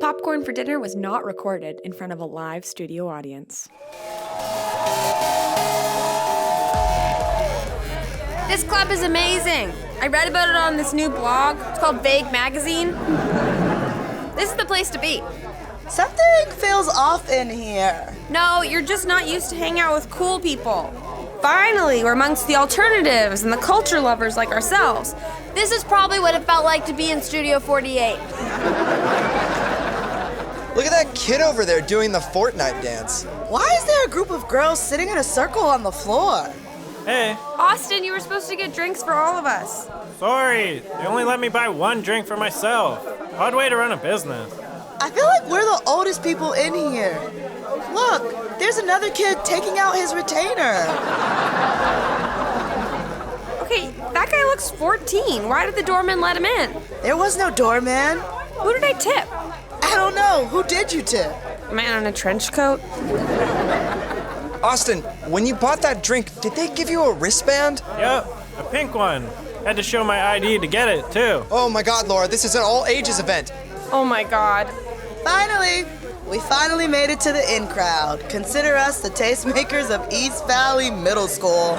Popcorn for Dinner was not recorded in front of a live studio audience. This club is amazing. I read about it on this new blog. It's called Vague Magazine. This is the place to be. Something feels off in here. No, you're just not used to hanging out with cool people. Finally, we're amongst the alternatives and the culture lovers like ourselves. This is probably what it felt like to be in Studio 48. Look at that kid over there doing the Fortnite dance. Why is there a group of girls sitting in a circle on the floor? Hey. Austin, you were supposed to get drinks for all of us. Sorry, they only let me buy one drink for myself. Odd way to run a business. I feel like we're the oldest people in here. Look, there's another kid taking out his retainer. Okay, that guy looks 14. Why did the doorman let him in? There was no doorman. Who did I tip? I don't know. Who did you tip? A man in a trench coat? Austin, when you bought that drink, did they give you a wristband? Yep, a pink one. Had to show my ID to get it, too. Oh my God, Laura, this is an all-ages event. Oh my God. Finally, we finally made it to the in crowd. Consider us the tastemakers of East Valley Middle School.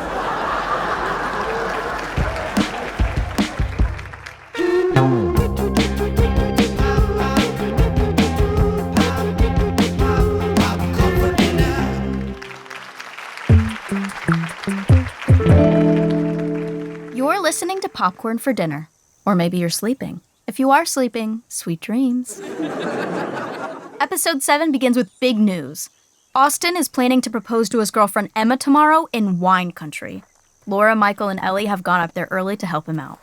You're listening to Popcorn for Dinner. Or maybe you're sleeping. If you are sleeping, sweet dreams. Episode 7 begins with big news. Austin is planning to propose to his girlfriend Emma tomorrow in wine country. Laura, Michael, and Ellie have gone up there early to help him out.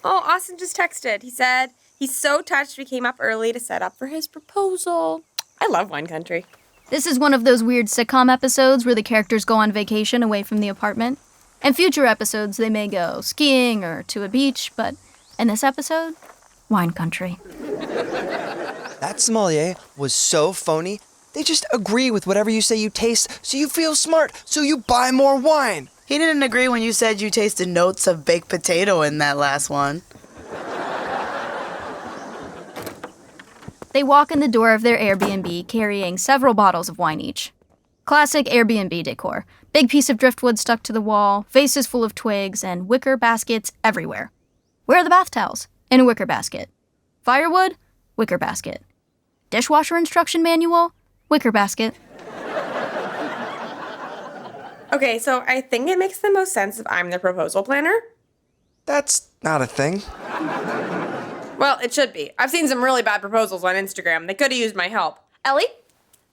Oh, Austin just texted. He said he's so touched we came up early to set up for his proposal. I love wine country. This is one of those weird sitcom episodes where the characters go on vacation away from the apartment. In future episodes, they may go skiing or to a beach, but in this episode, wine country. That sommelier was so phony. They just agree with whatever you say you taste, so you feel smart, so you buy more wine. He didn't agree when you said you tasted notes of baked potato in that last one. They walk in the door of their Airbnb carrying several bottles of wine each. Classic Airbnb decor. Big piece of driftwood stuck to the wall, vases full of twigs, and wicker baskets everywhere. Where are the bath towels? In a wicker basket. Firewood? Wicker basket. Dishwasher instruction manual? Wicker basket. Okay, so I think it makes the most sense if I'm the proposal planner. That's not a thing. Well, it should be. I've seen some really bad proposals on Instagram. They could have used my help. Ellie?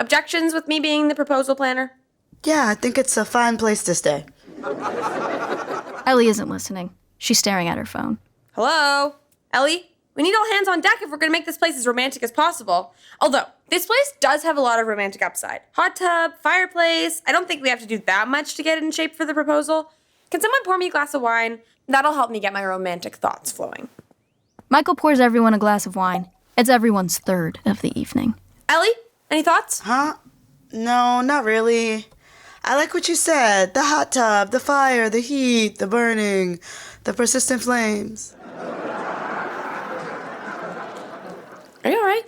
Objections with me being the proposal planner? Yeah, I think it's a fine place to stay. Ellie isn't listening. She's staring at her phone. Hello? Ellie? We need all hands on deck if we're going to make this place as romantic as possible. Although, this place does have a lot of romantic upside. Hot tub, fireplace. I don't think we have to do that much to get it in shape for the proposal. Can someone pour me a glass of wine? That'll help me get my romantic thoughts flowing. Michael pours everyone a glass of wine. It's everyone's third of the evening. Ellie? Any thoughts? Huh? No, not really. I like what you said. The hot tub, the fire, the heat, the burning, the persistent flames. Are you all right?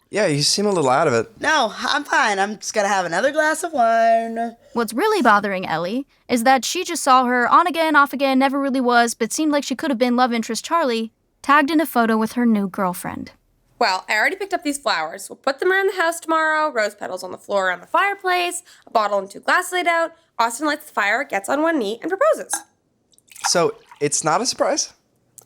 Yeah, you seem a little out of it. No, I'm fine. I'm just gonna have another glass of wine. What's really bothering Ellie is that she just saw her on again, off again, never really was, but seemed like she could have been love interest Charlie, tagged in a photo with her new girlfriend. Well, I already picked up these flowers. We'll put them around the house tomorrow, rose petals on the floor around the fireplace, a bottle and 2 glasses laid out. Austin lights the fire, gets on one knee, and proposes. So, it's not a surprise?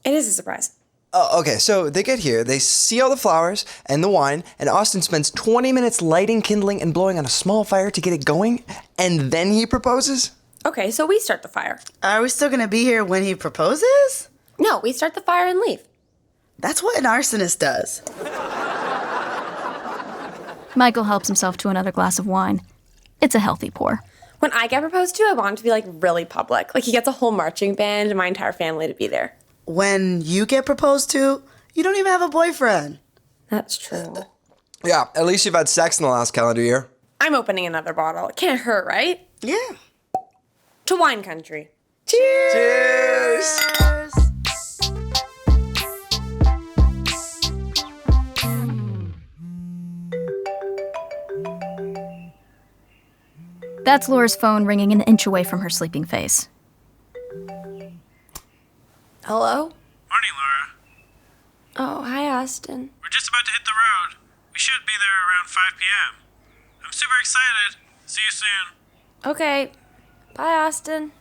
It is a surprise. Oh, okay, so they get here, they see all the flowers and the wine, and Austin spends 20 minutes lighting, kindling, and blowing on a small fire to get it going, and then he proposes? Okay, so we start the fire. Are we still gonna be here when he proposes? No, we start the fire and leave. That's what an arsonist does. Michael helps himself to another glass of wine. It's a healthy pour. When I get proposed to, I want it to be, like, really public. Like, he gets a whole marching band and my entire family to be there. When you get proposed to, you don't even have a boyfriend. That's true. Yeah, at least you've had sex in the last calendar year. I'm opening another bottle. It can't hurt, right? Yeah. To wine country. Cheers! That's Laura's phone ringing an inch away from her sleeping face. Hello? Morning, Laura. Oh, hi, Austin. We're just about to hit the road. We should be there around 5 p.m. I'm super excited. See you soon. Okay. Bye, Austin.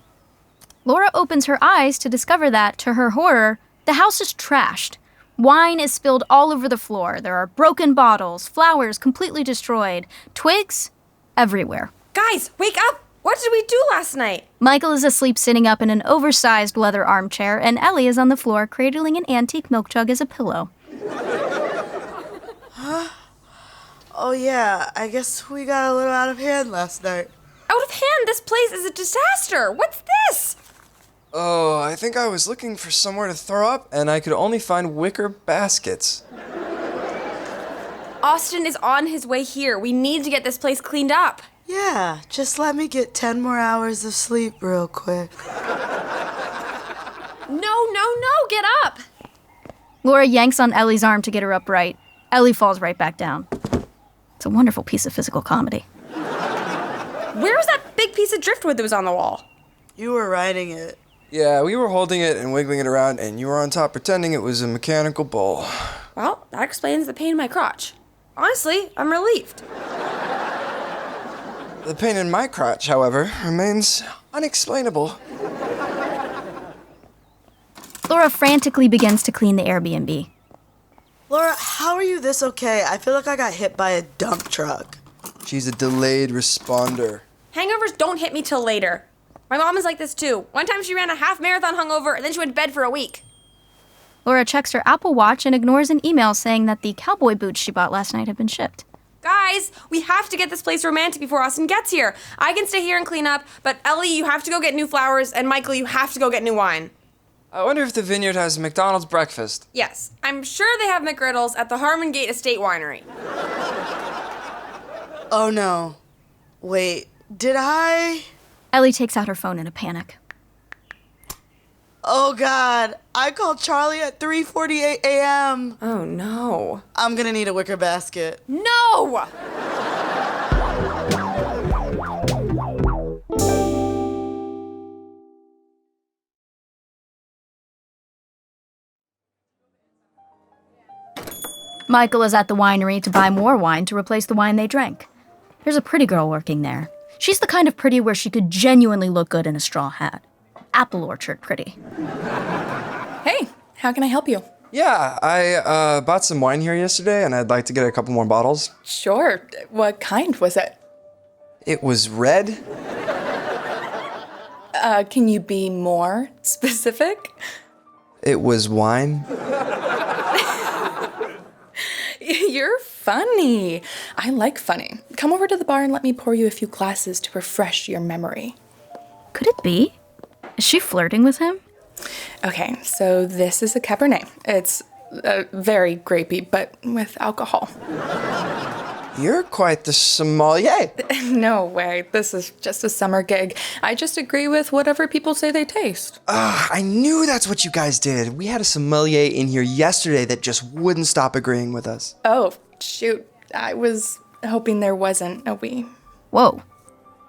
Laura opens her eyes to discover that, to her horror, the house is trashed. Wine is spilled all over the floor. There are broken bottles, flowers completely destroyed, twigs everywhere. Guys, wake up! What did we do last night? Michael is asleep sitting up in an oversized leather armchair, and Ellie is on the floor cradling an antique milk jug as a pillow. Oh yeah, I guess we got a little out of hand last night. Out of hand, this place is a disaster. What's this? Oh, I think I was looking for somewhere to throw up, and I could only find wicker baskets. Austin is on his way here. We need to get this place cleaned up. Yeah, just let me get 10 more hours of sleep real quick. No, get up. Laura yanks on Ellie's arm to get her upright. Ellie falls right back down. It's a wonderful piece of physical comedy. Where was that big piece of driftwood that was on the wall? You were riding it. Yeah, we were holding it and wiggling it around, and you were on top pretending it was a mechanical bull. Well, that explains the pain in my crotch. Honestly, I'm relieved. The pain in my crotch, however, remains unexplainable. Laura frantically begins to clean the Airbnb. Laura, how are you this okay? I feel like I got hit by a dump truck. She's a delayed responder. Hangovers don't hit me till later. My mom is like this too. One time she ran a half marathon hungover and then she went to bed for a week. Laura checks her Apple Watch and ignores an email saying that the cowboy boots she bought last night have been shipped. Guys, we have to get this place romantic before Austin gets here. I can stay here and clean up, but Ellie, you have to go get new flowers, and Michael, you have to go get new wine. I wonder if the vineyard has McDonald's breakfast. Yes, I'm sure they have McGriddles at the Harmon Gate Estate Winery. Oh no. Wait, did I? Ellie takes out her phone in a panic. Oh God, I called Charlie at 3:48 a.m. Oh no. I'm gonna need a wicker basket. No! Michael is at the winery to buy more wine to replace the wine they drank. There's a pretty girl working there. She's the kind of pretty where she could genuinely look good in a straw hat. Apple orchard pretty. Hey, how can I help you? Yeah, I bought some wine here yesterday, and I'd like to get a couple more bottles. Sure. What kind was it? It was red. Can you be more specific? It was wine. You're funny. I like funny. Come over to the bar and let me pour you a few glasses to refresh your memory. Could it be? Is she flirting with him? Okay, so this is a Cabernet. It's very grapey, but with alcohol. You're quite the sommelier. No way. This is just a summer gig. I just agree with whatever people say they taste. I knew that's what you guys did. We had a sommelier in here yesterday that just wouldn't stop agreeing with us. Oh, shoot. I was hoping there wasn't a we. Whoa,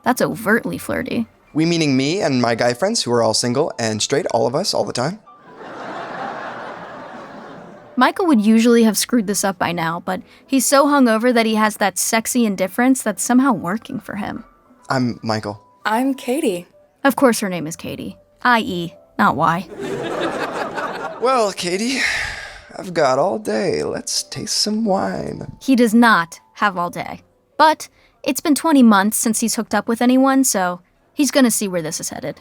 that's overtly flirty. We meaning me and my guy friends who are all single and straight, all of us, all the time. Michael would usually have screwed this up by now, but he's so hungover that he has that sexy indifference that's somehow working for him. I'm Michael. I'm Katie. Of course her name is Katie. I-E, not Y. Well, Katie, I've got all day. Let's taste some wine. He does not have all day. But it's been 20 months since he's hooked up with anyone, so he's gonna see where this is headed.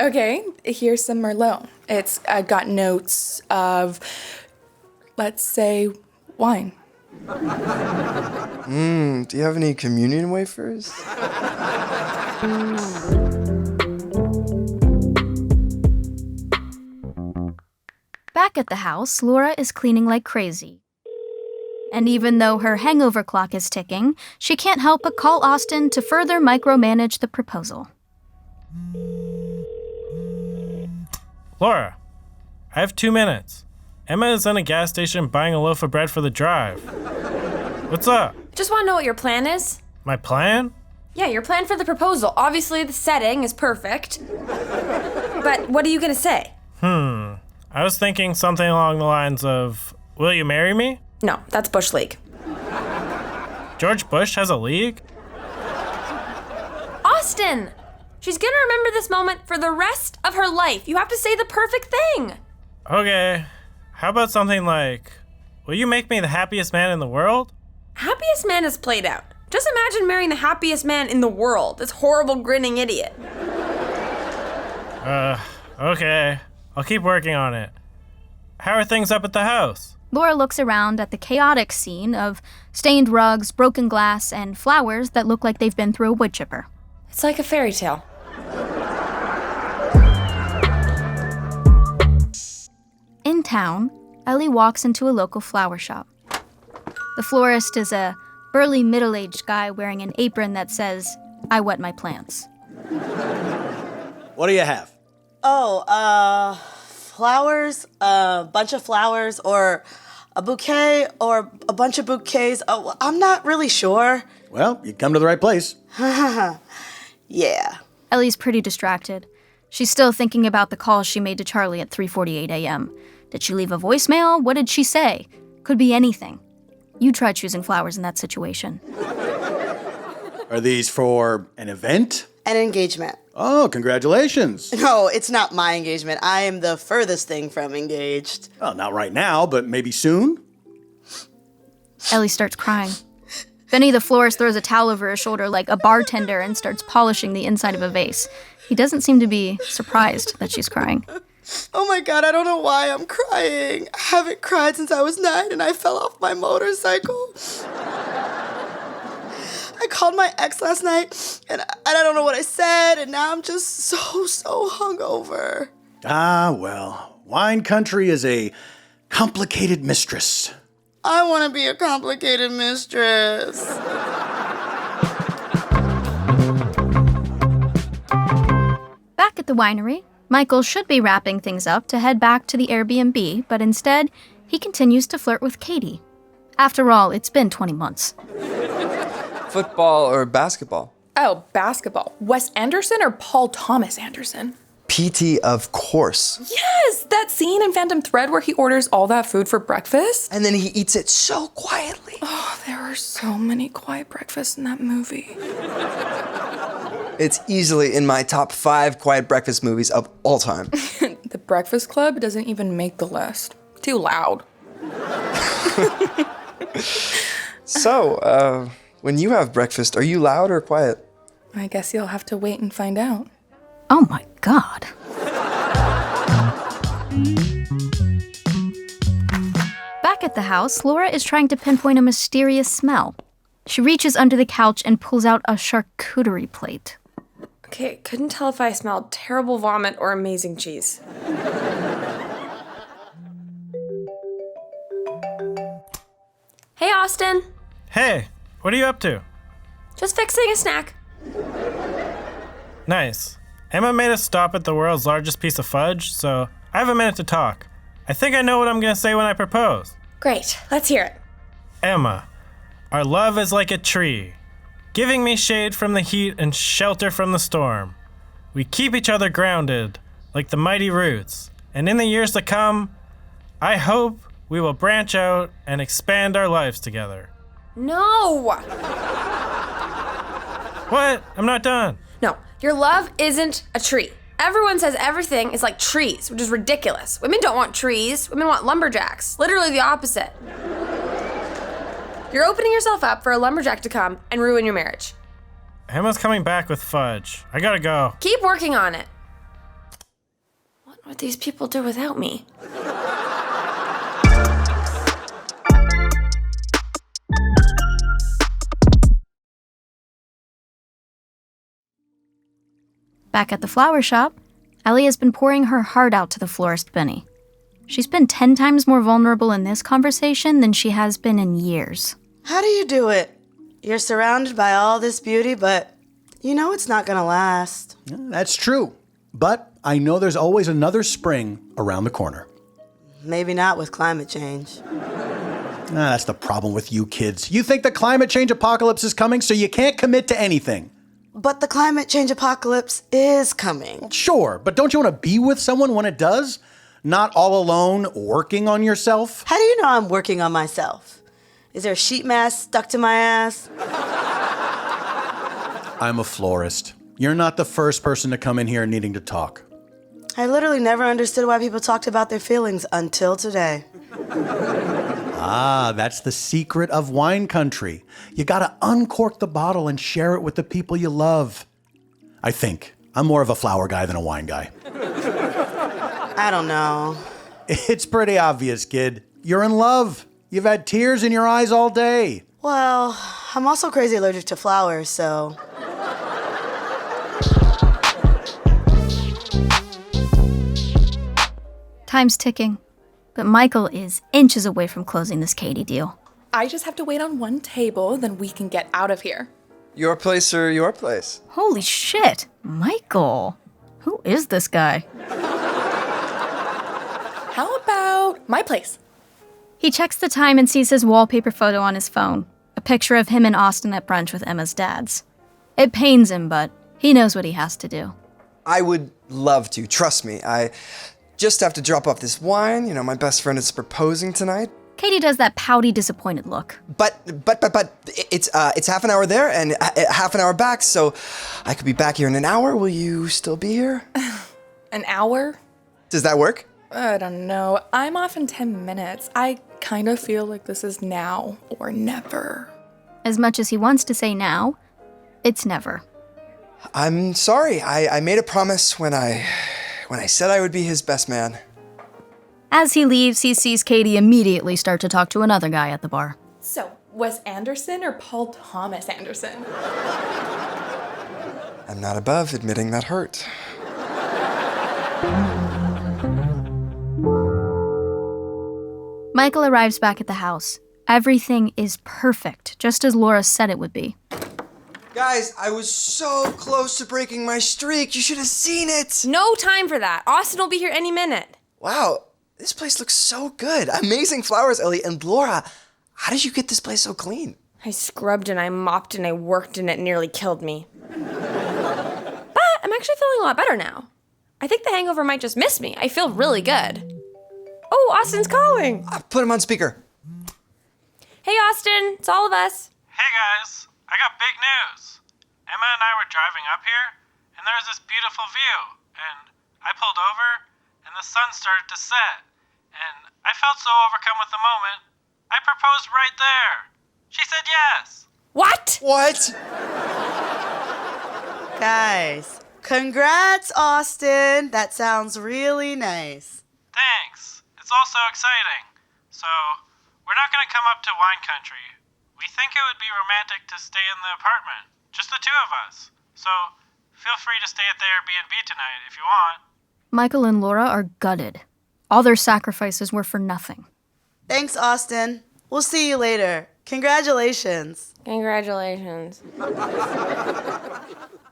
Okay, here's some Merlot. It's got notes of, let's say, wine. Do you have any communion wafers? Back at the house, Laura is cleaning like crazy. And even though her hangover clock is ticking, she can't help but call Austin to further micromanage the proposal. Laura, I have 2 minutes. Emma is in a gas station buying a loaf of bread for the drive. What's up? Just want to know what your plan is. My plan? Yeah, your plan for the proposal. Obviously, the setting is perfect. But what are you gonna say? I was thinking something along the lines of, will you marry me? No, that's Bush League. George Bush has a league? Austin! She's gonna remember this moment for the rest of her life. You have to say the perfect thing. Okay, how about something like, will you make me the happiest man in the world? Happiest man is played out. Just imagine marrying the happiest man in the world. This horrible, grinning idiot. Okay. I'll keep working on it. How are things up at the house? Laura looks around at the chaotic scene of stained rugs, broken glass, and flowers that look like they've been through a wood chipper. It's like a fairy tale. In town, Ellie walks into a local flower shop. The florist is a burly middle-aged guy wearing an apron that says, "I wet my plants." What do you have? Oh, flowers, a bunch of flowers, or a bouquet, or a bunch of bouquets. Oh, I'm not really sure. Well, you come to the right place. Yeah. Ellie's pretty distracted. She's still thinking about the call she made to Charlie at 3:48 a.m. Did she leave a voicemail? What did she say? Could be anything. You try choosing flowers in that situation. Are these for an event? An engagement. Oh, congratulations. No, it's not my engagement. I am the furthest thing from engaged. Well, not right now, but maybe soon. Ellie starts crying. Benny the florist throws a towel over her shoulder like a bartender and starts polishing the inside of a vase. He doesn't seem to be surprised that she's crying. Oh my God, I don't know why I'm crying. I haven't cried since I was 9 and I fell off my motorcycle. I called my ex last night and I don't know what I said, and now I'm just so hungover. Ah, well, wine country is a complicated mistress. I want to be a complicated mistress. Back at the winery, Michael should be wrapping things up to head back to the Airbnb, but instead, he continues to flirt with Katie. After all, it's been 20 months. Football or basketball? Oh, basketball. Wes Anderson or Paul Thomas Anderson? PT, of course. Yes, that scene in Phantom Thread where he orders all that food for breakfast. And then he eats it so quietly. Oh, there are so many quiet breakfasts in that movie. It's easily in my top 5 quiet breakfast movies of all time. The Breakfast Club doesn't even make the list. Too loud. So, when you have breakfast, are you loud or quiet? I guess you'll have to wait and find out. Oh my God. Back at the house, Laura is trying to pinpoint a mysterious smell. She reaches under the couch and pulls out a charcuterie plate. Okay, couldn't tell if I smelled terrible vomit or amazing cheese. Hey, Austin. Hey, what are you up to? Just fixing a snack. Nice. Emma made us stop at the world's largest piece of fudge, so I have a minute to talk. I think I know what I'm gonna say when I propose. Great, let's hear it. Emma, our love is like a tree, giving me shade from the heat and shelter from the storm. We keep each other grounded, like the mighty roots, and in the years to come, I hope we will branch out and expand our lives together. No! What? I'm not done. No, your love isn't a tree. Everyone says everything is like trees, which is ridiculous. Women don't want trees. Women want lumberjacks. Literally the opposite. You're opening yourself up for a lumberjack to come and ruin your marriage. Emma's coming back with fudge. I gotta go. Keep working on it. What would these people do without me? Back at the flower shop, Ellie has been pouring her heart out to the florist Benny. She's been 10 times more vulnerable in this conversation than she has been in years. How do you do it? You're surrounded by all this beauty, but you know it's not gonna last. That's true. But I know there's always another spring around the corner. Maybe not with climate change. That's the problem with you kids. You think the climate change apocalypse is coming, so you can't commit to anything. But the climate change apocalypse is coming. Sure, but don't you want to be with someone when it does? Not all alone, working on yourself? How do you know I'm working on myself? Is there a sheet mask stuck to my ass? I'm a florist. You're not the first person to come in here needing to talk. I literally never understood why people talked about their feelings until today. Ah, that's the secret of wine country. You gotta uncork the bottle and share it with the people you love. I think. I'm more of a flower guy than a wine guy. I don't know. It's pretty obvious, kid. You're in love. You've had tears in your eyes all day. Well, I'm also crazy allergic to flowers, so... Time's ticking, but Michael is inches away from closing this Katie deal. I just have to wait on one table, then we can get out of here. Your place or your place? Holy shit, Michael. Who is this guy? How about my place? He checks the time and sees his wallpaper photo on his phone, a picture of him in Austin at brunch with Emma's dads. It pains him, but he knows what he has to do. I would love to, trust me. I just have to drop off this wine. You know, my best friend is proposing tonight. Katie does that pouty, disappointed look. But it's half an hour there and half an hour back, so I could be back here in an hour. Will you still be here? An hour? Does that work? I don't know. I'm off in 10 minutes. I kind of feel like this is now or never. As much as he wants to say now, it's never. I'm sorry. I made a promise when I said I would be his best man. As he leaves, he sees Katie immediately start to talk to another guy at the bar. So, Wes Anderson or Paul Thomas Anderson? I'm not above admitting that hurt. Michael arrives back at the house. Everything is perfect, just as Laura said it would be. Guys, I was so close to breaking my streak. You should have seen it. No time for that. Austin will be here any minute. Wow, this place looks so good. Amazing flowers, Ellie. And Laura, how did you get this place so clean? I scrubbed and I mopped and I worked and it nearly killed me. But I'm actually feeling a lot better now. I think the hangover might just miss me. I feel really good. Oh, Austin's calling. Put him on speaker. Hey, Austin. It's all of us. Hey guys, I got big news. Emma and I were driving up here, and there was this beautiful view, and I pulled over, and the sun started to set, and I felt so overcome with the moment, I proposed right there. She said yes. What? What? Guys, congrats, Austin. That sounds really nice. Thanks. It's all so exciting. So, we're not going to come up to wine country. We think it would be romantic to stay in the apartment, just the two of us. So, feel free to stay at the Airbnb tonight if you want. Michael and Laura are gutted. All their sacrifices were for nothing. Thanks, Austin. We'll see you later. Congratulations. Congratulations.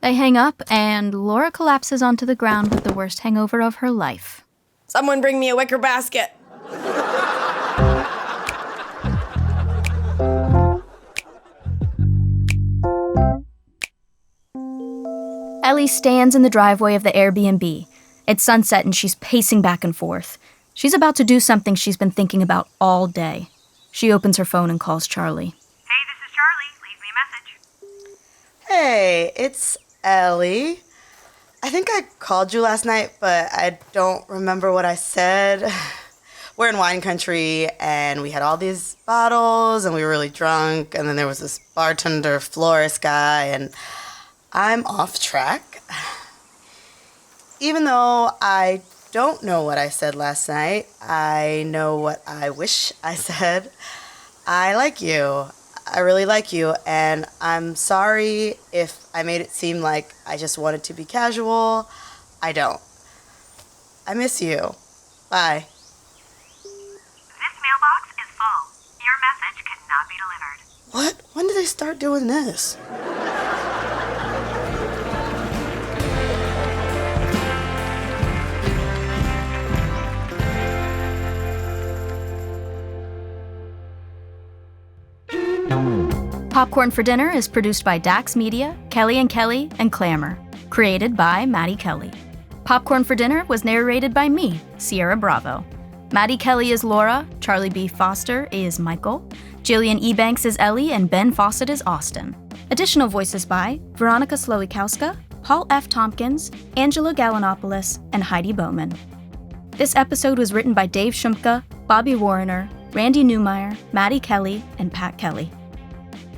They hang up, and Laura collapses onto the ground with the worst hangover of her life. Someone bring me a wicker basket. Ellie stands in the driveway of the Airbnb. It's sunset and she's pacing back and forth. She's about to do something she's been thinking about all day. She opens her phone and calls Charlie. Hey, this is Charlie. Leave me a message. Hey, it's Ellie. I think I called you last night, but I don't remember what I said. We're in wine country, and we had all these bottles, and we were really drunk, and then there was this bartender, florist guy, and I'm off track. Even though I don't know what I said last night, I know what I wish I said. I like you. I really like you, and I'm sorry if I made it seem like I just wanted to be casual. I don't. I miss you. Bye. This mailbox is full. Your message cannot be delivered. What? When did they start doing this? Popcorn for Dinner is produced by Dax Media, Kelly and Kelly, and Clamor. Created by Maddie Kelly. Popcorn for Dinner was narrated by me, Sierra Bravo. Maddie Kelly is Laura, Charlie B. Foster is Michael, Jillian Ebanks is Ellie, and Ben Fawcett is Austin. Additional voices by Veronika Slowikowska, Paul F. Thompkins, Angela Galanopoulos, and Heidi Beauman. This episode was written by Dave Shumka, Bobby Warrener, Randy Newmeyer, Maddie Kelly, and Pat Kelly.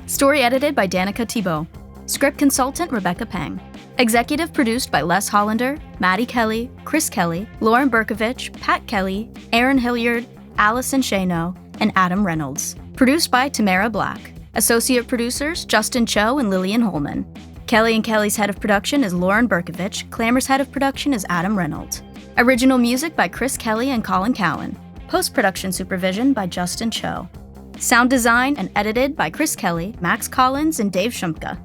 Story edited by Danica Thibault. Script consultant Rebecca Peng. Executive produced by Les Hollander, Maddie Kelly, Chris Kelly, Lauren Berkovich, Pat Kelly, Aaron Hilliard, Allison Shano, and Adam Reynolds. Produced by Tamara Black. Associate producers Justin Cho and Lillian Holman. Kelly and Kelly's head of production is Lauren Berkovich. Clamor's head of production is Adam Reynolds. Original music by Chris Kelly and Colin Cowan. Post-production supervision by Justin Cho. Sound design and edited by Chris Kelly, Max Collins, and Dave Shumka.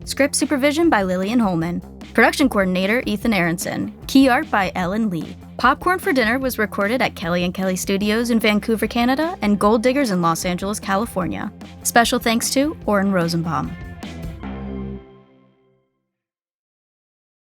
Script supervision by Lillian Holman. Production coordinator Ethan Aronson. Key art by Ellen Lee. Popcorn for Dinner was recorded at Kelly and Kelly Studios in Vancouver, Canada, and Gold Diggers in Los Angeles, California. Special thanks to Oren Rosenbaum.